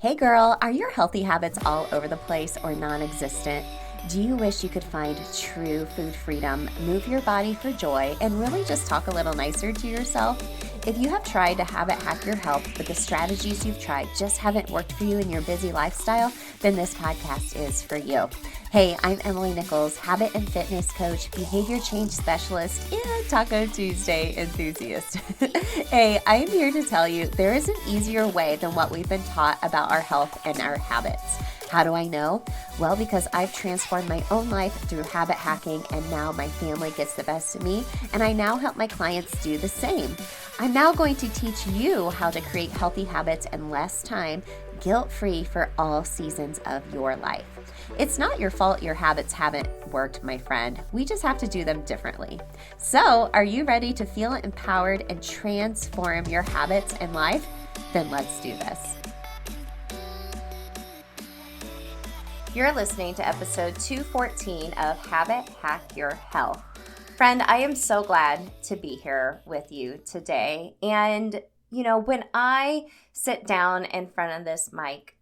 Hey girl, are your healthy habits all over the place or non-existent? Do you wish you could find true food freedom, move your body for joy, and really just talk a little nicer to yourself? If you have tried to habit hack your health, but the strategies you've tried just haven't worked for you in your busy lifestyle, then this podcast is for you. Hey, I'm Emily Nichols, habit and fitness coach, behavior change specialist, and Taco Tuesday enthusiast. Hey, I am here to tell you there is an easier way than what we've been taught about our health and our habits. How do I know? Well, because I've transformed my own life through habit hacking, and now my family gets the best of me, and I now help my clients do the same. I'm now going to teach you how to create healthy habits in less time, guilt-free for all seasons of your life. It's not your fault your habits haven't worked, my friend. We just have to do them differently. So, are you ready to feel empowered and transform your habits and life? Then let's do this. You're listening to episode 214 of Habit Hack Your Health. Friend, I am so glad to be here with you today. And, when I sit down in front of this mic,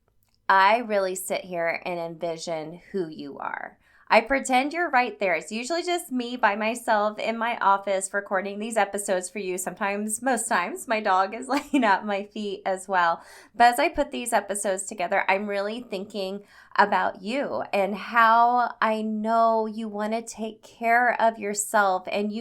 I really sit here and envision who you are. I pretend you're right there. It's usually just me by myself in my office recording these episodes for you. Sometimes, most times, my dog is laying at my feet as well. But as I put these episodes together, I'm really thinking about you and how I know you want to take care of yourself, and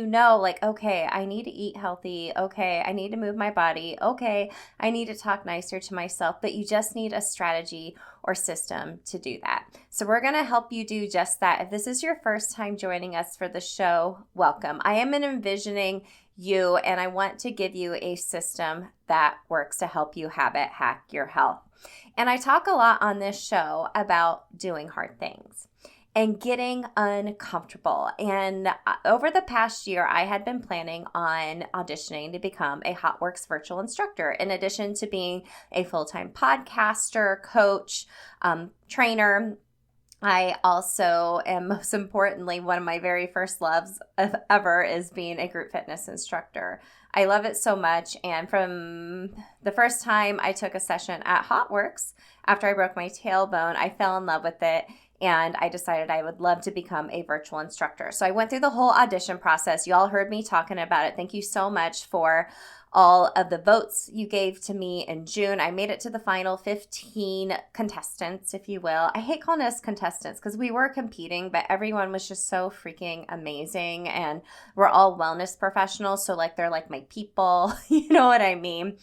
okay, I need to eat healthy. Okay, I need to move my body. Okay, I need to talk nicer to myself, but you just need a strategy or system to do that. So we're going to help you do just that. If this is your first time joining us for the show, welcome. I am envisioning you, and I want to give you a system that works to help you habit hack your health. And I talk a lot on this show about doing hard things and getting uncomfortable. And over the past year, I had been planning on auditioning to become a HotWorks virtual instructor, in addition to being a full-time podcaster, coach, trainer. I also am, most importantly, one of my very first loves ever is being a group fitness instructor. I love it so much. And from the first time I took a session at HotWorks, after I broke my tailbone, I fell in love with it. And I decided I would love to become a virtual instructor. So I went through the whole audition process. You all heard me talking about it. Thank you so much for all of the votes you gave to me in June. I made it to the final 15 contestants, if you will. I hate calling us contestants because we were competing, but everyone was just so freaking amazing. And we're all wellness professionals. So they're like my people, you know what I mean?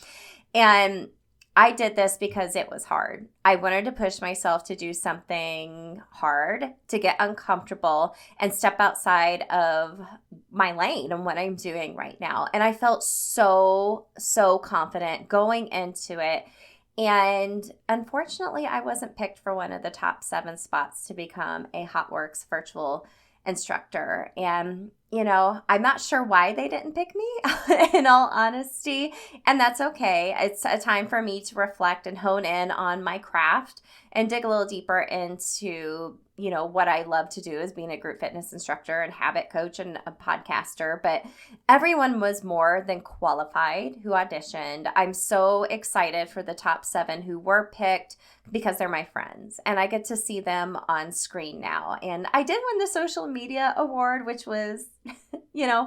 And I did this because it was hard. I wanted to push myself to do something hard, to get uncomfortable and step outside of my lane and what I'm doing right now. And I felt so confident going into it. And unfortunately, I wasn't picked for one of the top 7 spots to become a HotWorks virtual instructor. And I'm not sure why they didn't pick me, in all honesty, and that's okay. It's a time for me to reflect and hone in on my craft and dig a little deeper into, what I love to do as being a group fitness instructor and habit coach and a podcaster. But everyone was more than qualified who auditioned. I'm so excited for the top 7 who were picked because they're my friends and I get to see them on screen now. And I did win the social media award, which was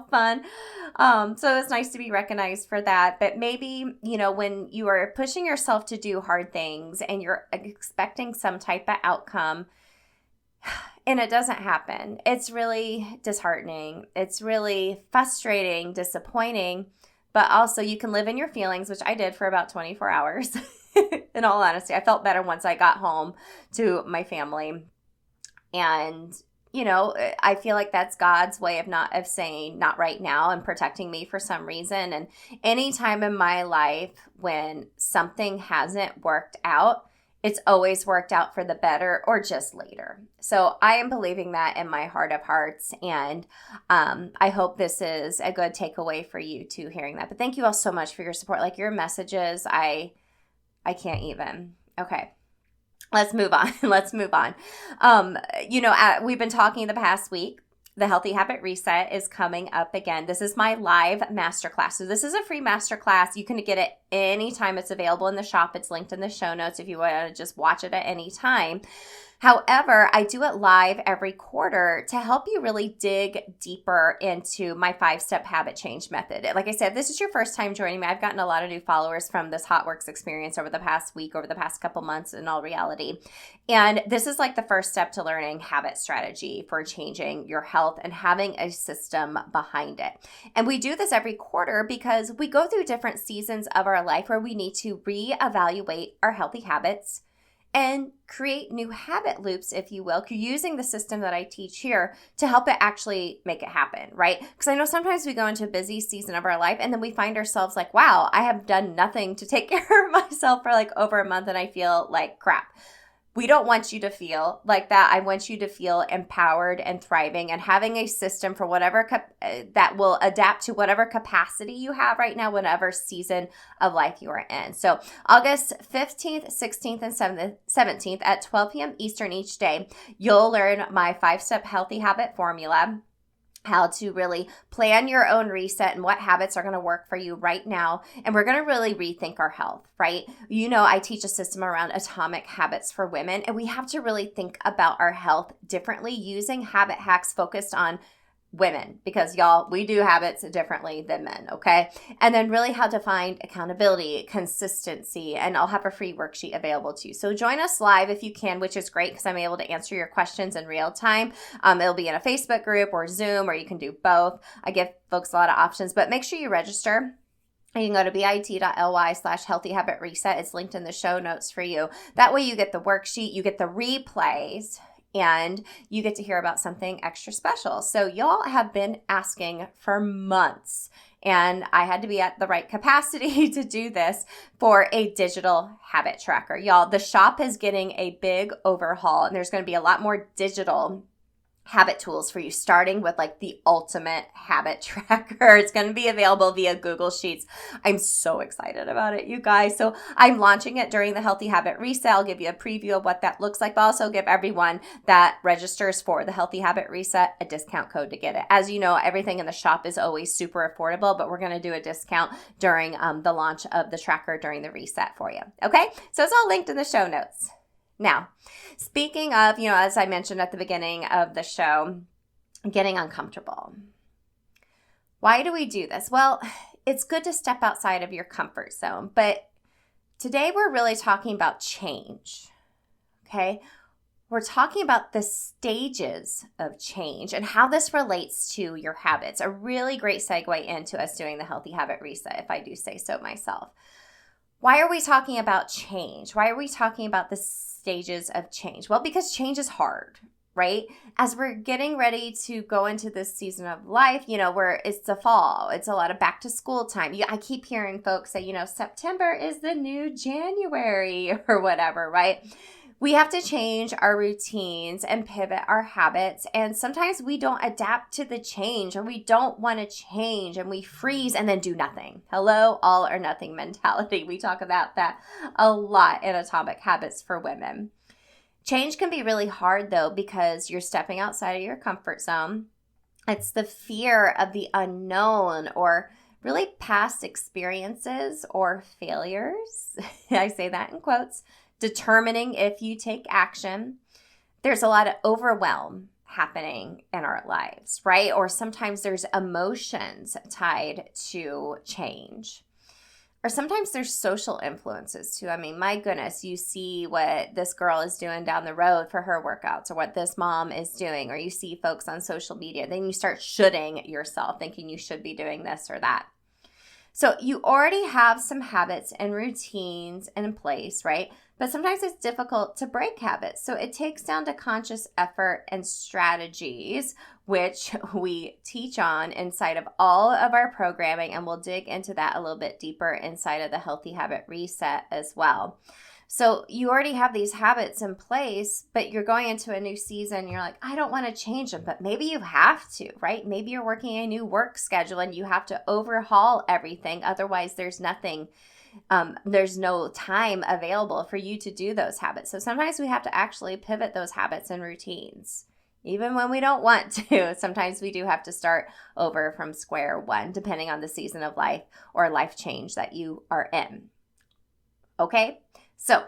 fun. So it's nice to be recognized for that. But maybe, when you are pushing yourself to do hard things and you're expecting some type of outcome and it doesn't happen, it's really disheartening. It's really frustrating, disappointing, but also you can live in your feelings, which I did for about 24 hours. In all honesty, I felt better once I got home to my family. And I feel like that's God's way of saying not right now and protecting me for some reason. And any time in my life when something hasn't worked out, it's always worked out for the better or just later. So I am believing that in my heart of hearts. And I hope this is a good takeaway for you too, hearing that. But thank you all so much for your support. Your messages, I can't even. Okay. Let's move on. We've been talking the past week. The Healthy Habit Reset is coming up again. This is my live masterclass. So this is a free masterclass. You can get it anytime. It's available in the shop. It's linked in the show notes if you want to just watch it at any time. However, I do it live every quarter to help you really dig deeper into my 5-step habit change method. Like I said, if this is your first time joining me, I've gotten a lot of new followers from this Hot Works experience over the past week, over the past couple months in all reality. And this is like the first step to learning habit strategy for changing your health and having a system behind it. And we do this every quarter because we go through different seasons of our life where we need to reevaluate our healthy habits and create new habit loops, if you will, using the system that I teach here to help it actually make it happen, right? Because I know sometimes we go into a busy season of our life and then we find ourselves like, wow, I have done nothing to take care of myself for like over a month and I feel like crap. We don't want you to feel like that. I want you to feel empowered and thriving and having a system for whatever that will adapt to whatever capacity you have right now, whatever season of life you are in. So August 15th, 16th, and 17th at 12 p.m. Eastern each day, you'll learn my 5-step healthy habit formula, how to really plan your own reset and what habits are going to work for you right now. And we're going to really rethink our health, right? You know, I teach a system around atomic habits for women, and we have to really think about our health differently using habit hacks focused on women, because y'all, we do habits differently than men, okay? And then really how to find accountability, consistency, and I'll have a free worksheet available to you. So join us live if you can, which is great because I'm able to answer your questions in real time. It'll be in a Facebook group or Zoom, or you can do both. I give folks a lot of options, but make sure you register. You can go to bit.ly/healthy habit reset. It's linked in the show notes for you. That way you get the worksheet, you get the replays, and you get to hear about something extra special. So y'all have been asking for months, and I had to be at the right capacity to do this for a digital habit tracker. Y'all, the shop is getting a big overhaul, and there's going to be a lot more digital habit tools for you, starting with like the ultimate habit tracker. It's going to be available via Google Sheets. I'm so excited about it, you guys. So I'm launching it during the Healthy Habit Reset. I'll give you a preview of what that looks like, but also give everyone that registers for the Healthy Habit Reset a discount code to get it. As you know, everything in the shop is always super affordable, but we're going to do a discount during the launch of the tracker during the reset for you. Okay, so it's all linked in the show notes. Now, speaking of, as I mentioned at the beginning of the show, getting uncomfortable. Why do we do this? Well, it's good to step outside of your comfort zone, but today we're really talking about change, okay? We're talking about the stages of change and how this relates to your habits. A really great segue into us doing the Healthy Habit Reset, if I do say so myself. Why are we talking about change? Why are we talking about the stages of change? Well, because change is hard, right? As we're getting ready to go into this season of life, where it's the fall, it's a lot of back to school time. I keep hearing folks say, September is the new January or whatever, right? We have to change our routines and pivot our habits. And sometimes we don't adapt to the change, or we don't want to change, and we freeze and then do nothing. Hello, all or nothing mentality. We talk about that a lot in Atomic Habits for Women. Change can be really hard though, because you're stepping outside of your comfort zone. It's the fear of the unknown, or really past experiences or failures. I say that in quotes. Determining if you take action. There's a lot of overwhelm happening in our lives, right? Or sometimes there's emotions tied to change. Or sometimes there's social influences too. I mean, my goodness, you see what this girl is doing down the road for her workouts, or what this mom is doing, or you see folks on social media. Then you start shoulding yourself, thinking you should be doing this or that. So you already have some habits and routines in place, right? But sometimes it's difficult to break habits. So it takes down to conscious effort and strategies, which we teach on inside of all of our programming. And we'll dig into that a little bit deeper inside of the Healthy Habit Reset as well. So you already have these habits in place, but you're going into a new season. You're like, I don't want to change them, but maybe you have to, right? Maybe you're working a new work schedule and you have to overhaul everything. Otherwise, there's nothing. There's no time available for you to do those habits. So sometimes we have to actually pivot those habits and routines. even when we don't want to. Sometimes we do have to start over from square one, depending on the season of life or life change that you are in. Okay, so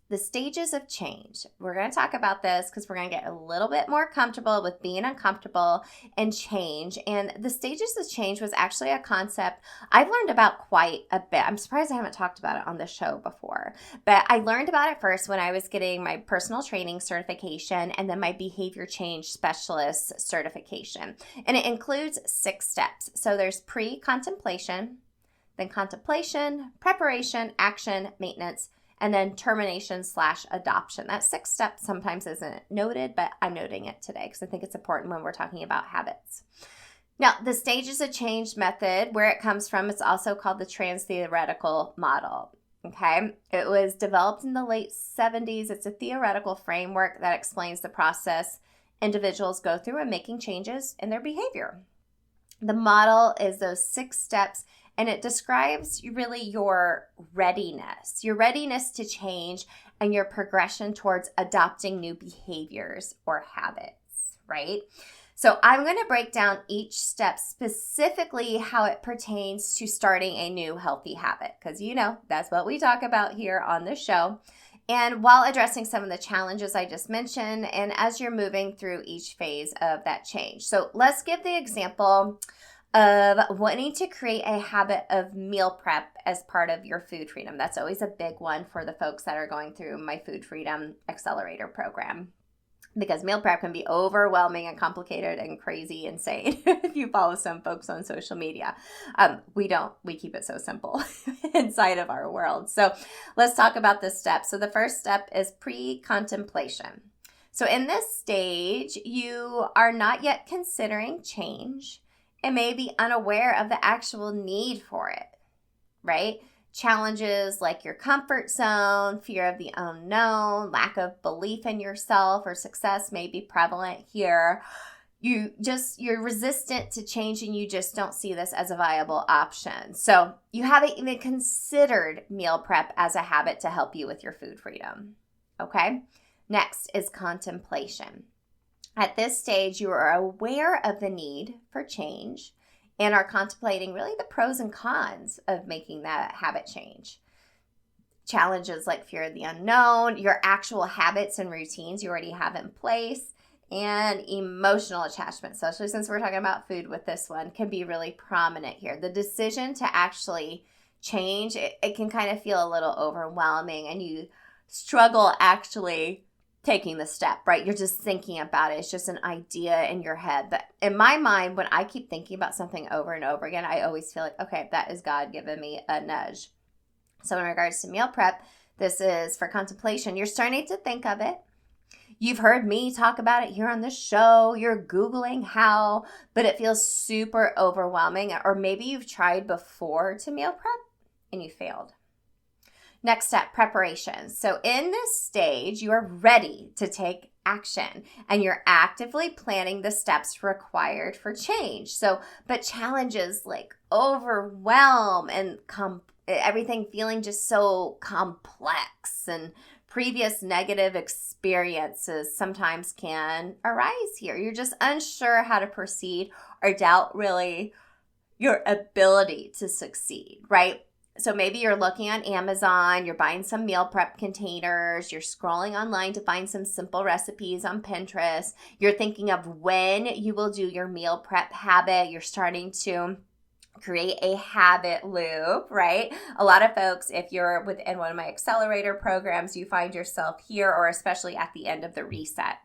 the stages of change. We're going to talk about this because we're going to get a little bit more comfortable with being uncomfortable and change. And the stages of change was actually a concept I've learned about quite a bit. I'm surprised I haven't talked about it on the show before, but I learned about it first when I was getting my personal training certification and then my behavior change specialist certification. And it includes 6 steps. So there's pre-contemplation, then contemplation, preparation, action, maintenance, and then termination/adoption. That 6 steps sometimes isn't noted, but I'm noting it today because I think it's important when we're talking about habits. Now, the stages of change method, where it comes from, it's also called the Transtheoretical Model. Okay, it was developed in the late 70s. It's a theoretical framework that explains the process individuals go through in making changes in their behavior. The model is those 6 steps, and it describes really your readiness to change and your progression towards adopting new behaviors or habits, right? So I'm going to break down each step, specifically how it pertains to starting a new healthy habit, because that's what we talk about here on the show. And while addressing some of the challenges I just mentioned, and as you're moving through each phase of that change. So let's give the example of wanting to create a habit of meal prep as part of your food freedom. That's always a big one for the folks that are going through my Food Freedom Accelerator program, because meal prep can be overwhelming and complicated and crazy, insane. If you follow some folks on social media, we keep it so simple inside of our world. So let's talk about this step. So the first step is pre-contemplation. So in this stage, you are not yet considering change and may be unaware of the actual need for it, right? Challenges like your comfort zone, fear of the unknown, lack of belief in yourself or success may be prevalent here. You're resistant to change and you just don't see this as a viable option. So you haven't even considered meal prep as a habit to help you with your food freedom, okay? Next is contemplation. At this stage, you are aware of the need for change and are contemplating really the pros and cons of making that habit change. Challenges like fear of the unknown, your actual habits and routines you already have in place, and emotional attachment, especially since we're talking about food with this one, can be really prominent here. The decision to actually change, it can kind of feel a little overwhelming and you struggle actually taking the step, right? You're just thinking about it. It's just an idea in your head. But in my mind, when I keep thinking about something over and over again, I always feel like, okay, that is God giving me a nudge. So in regards to meal prep, this is for contemplation. You're starting to think of it. You've heard me talk about it here on the show. You're Googling how, but it feels super overwhelming. Or maybe you've tried before to meal prep and you failed. Next step, preparation. So in this stage, you are ready to take action and you're actively planning the steps required for change. But challenges like overwhelm and everything feeling just so complex and previous negative experiences sometimes can arise here. You're just unsure how to proceed or doubt really your ability to succeed, right? So maybe you're looking on Amazon, you're buying some meal prep containers, you're scrolling online to find some simple recipes on Pinterest. You're thinking of when you will do your meal prep habit. You're starting to create a habit loop, right? A lot of folks, if you're within one of my accelerator programs, you find yourself here or especially at the end of the reset.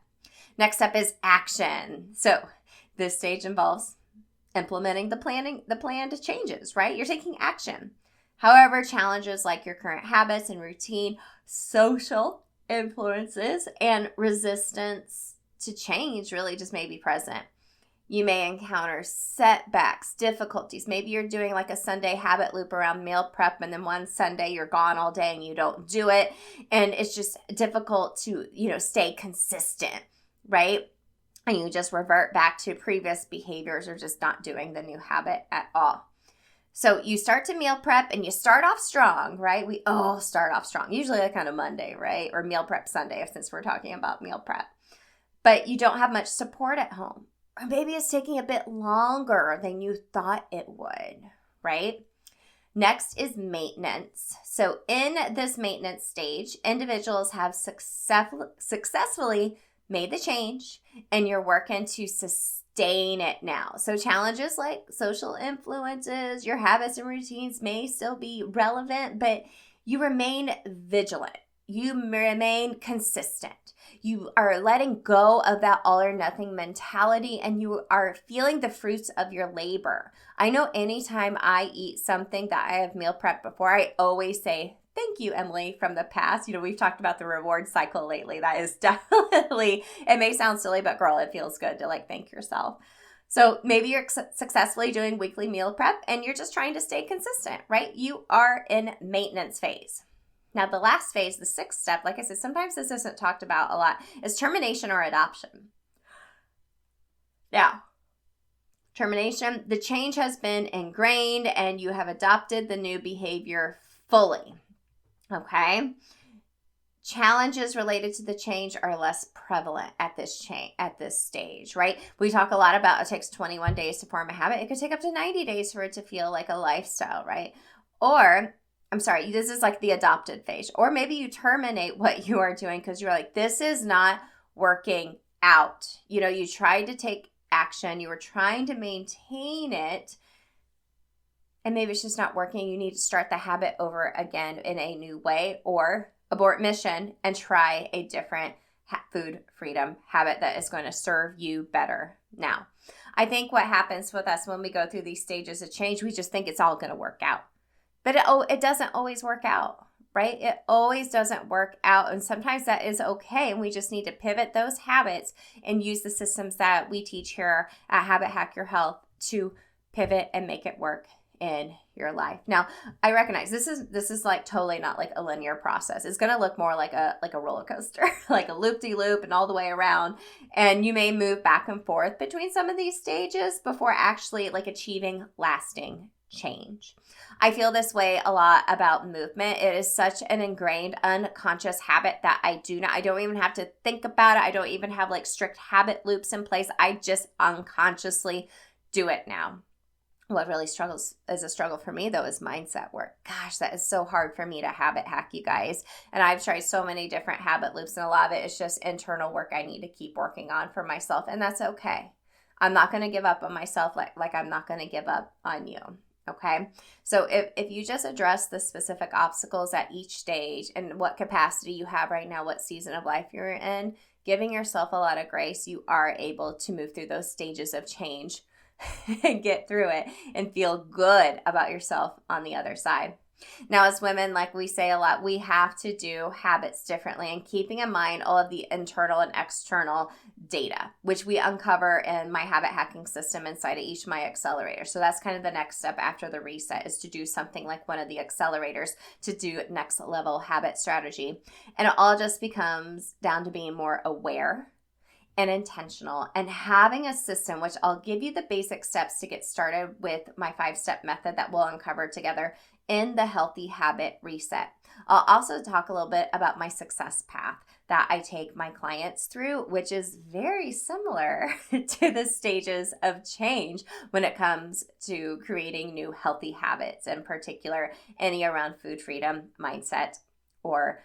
Next up is action. So this stage involves implementing the planned changes, right? You're taking action. However, challenges like your current habits and routine, social influences, and resistance to change really just may be present. You may encounter setbacks, difficulties. Maybe you're doing like a Sunday habit loop around meal prep and then one Sunday you're gone all day and you don't do it. And it's just difficult to, stay consistent, right? And you just revert back to previous behaviors or just not doing the new habit at all. So you start to meal prep and you start off strong, right? We all start off strong, usually like on a Monday, right? Or meal prep Sunday, since we're talking about meal prep. but you don't have much support at home. Or maybe it's taking a bit longer than you thought it would, right? Next is maintenance. So in this maintenance stage, individuals have successfully made the change, and you're working to sustain it now. So challenges like social influences, your habits and routines may still be relevant, but you remain vigilant. You remain consistent. You are letting go of that all or nothing mentality, and you are feeling the fruits of your labor. I know anytime I eat something that I have meal prepped before, I always say, thank you, Emily, from the past. We've talked about the reward cycle lately. That is definitely, it may sound silly, but girl, it feels good to thank yourself. So maybe you're successfully doing weekly meal prep and you're just trying to stay consistent, right? You are in maintenance phase. Now, the last phase, the sixth step, like I said, sometimes this isn't talked about a lot, is termination or adoption. Now, termination, the change has been ingrained and you have adopted the new behavior fully. Okay? Challenges related to the change are less prevalent at this stage, right? We talk a lot about it takes 21 days to form a habit. It could take up to 90 days for it to feel like a lifestyle, right? Or this is like the adopted phase. Or maybe you terminate what you are doing because you're like, this is not working out. You tried to take action. You were trying to maintain it. And maybe it's just not working. You need to start the habit over again in a new way, or abort mission and try a different food freedom habit that is going to serve you better. Now, I think what happens with us when we go through these stages of change, we just think it's all going to work out. But it doesn't always work out, right? It always doesn't work out. And sometimes that is okay. And we just need to pivot those habits and use the systems that we teach here at Habit Hack Your Health to pivot and make it work in your life. Now, I recognize this is like totally not like a linear process. It's going to look more like a roller coaster, like a loop-de-loop and all the way around. And you may move back and forth between some of these stages before actually achieving lasting change. I feel this way a lot about movement. It is such an ingrained unconscious habit that I don't even have to think about it. I don't even have strict habit loops in place. I just unconsciously do it now. What really is a struggle for me, though, is mindset work. Gosh, that is so hard for me to habit hack, you guys. And I've tried so many different habit loops, and a lot of it is just internal work I need to keep working on for myself, and that's okay. I'm not going to give up on myself like I'm not going to give up on you, okay? So if you just address the specific obstacles at each stage and what capacity you have right now, what season of life you're in, giving yourself a lot of grace, you are able to move through those stages of change and get through it and feel good about yourself on the other side. Now, as women, like we say a lot, we have to do habits differently, and keeping in mind all of the internal and external data, which we uncover in my habit hacking system inside of each of my accelerators. So that's kind of the next step after the reset, is to do something like one of the accelerators to do next level habit strategy. And it all just becomes down to being more aware and intentional, and having a system, which I'll give you the basic steps to get started with my 5-step method that we'll uncover together in the Healthy Habit Reset. I'll also talk a little bit about my success path that I take my clients through, which is very similar to the stages of change when it comes to creating new healthy habits, in particular, any around food freedom, mindset, or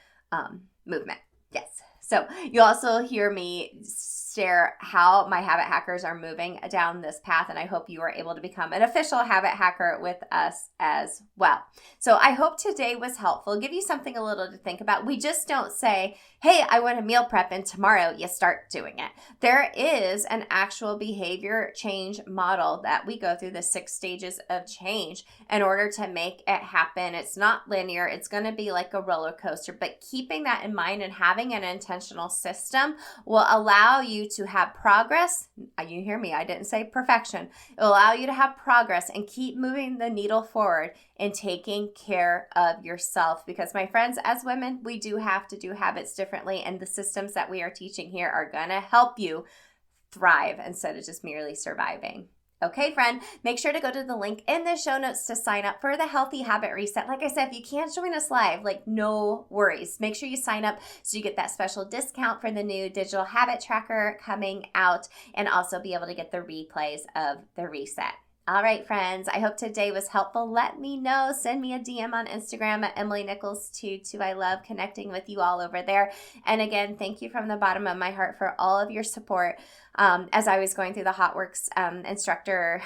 movement. Yes. So you also hear me share how my habit hackers are moving down this path, and I hope you are able to become an official habit hacker with us as well. So I hope today was helpful, give you something a little to think about. We just don't say, hey, I want to meal prep, and tomorrow you start doing it. There is an actual behavior change model that we go through, the 6 stages of change, in order to make it happen. It's not linear. It's going to be like a roller coaster, but keeping that in mind and having an intentional system will allow you to have progress. You hear me, I didn't say perfection. It will allow you to have progress and keep moving the needle forward and taking care of yourself. Because my friends, as women, we do have to do habits differently, and the systems that we are teaching here are going to help you thrive instead of just merely surviving. Okay, friend, make sure to go to the link in the show notes to sign up for the Healthy Habit Reset. Like I said, if you can't join us live, no worries. Make sure you sign up so you get that special discount for the new digital habit tracker coming out, and also be able to get the replays of the reset. All right, friends, I hope today was helpful. Let me know. Send me a DM on Instagram at EmilyNichols22. I love connecting with you all over there. And again, thank you from the bottom of my heart for all of your support as I was going through the HotWorks instructor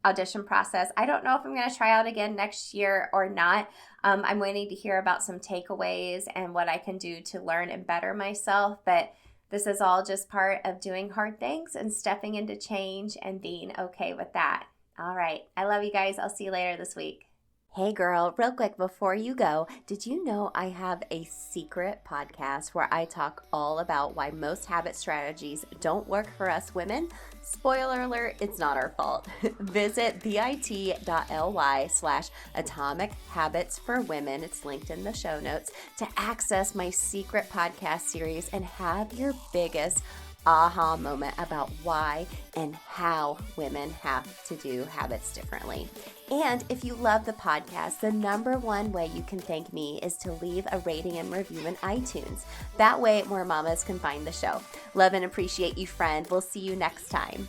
audition process. I don't know if I'm going to try out again next year or not. I'm waiting to hear about some takeaways and what I can do to learn and better myself. But this is all just part of doing hard things and stepping into change and being okay with that. All right. I love you guys. I'll see you later this week. Hey girl, real quick before you go, did you know I have a secret podcast where I talk all about why most habit strategies don't work for us women? Spoiler alert, it's not our fault. Visit bit.ly/atomic habits for women. It's linked in the show notes to access my secret podcast series and have your biggest aha moment about why and how women have to do habits differently. And if you love the podcast, the number one way you can thank me is to leave a rating and review in iTunes. That way more mamas can find the show. Love and appreciate you, friend. We'll see you next time.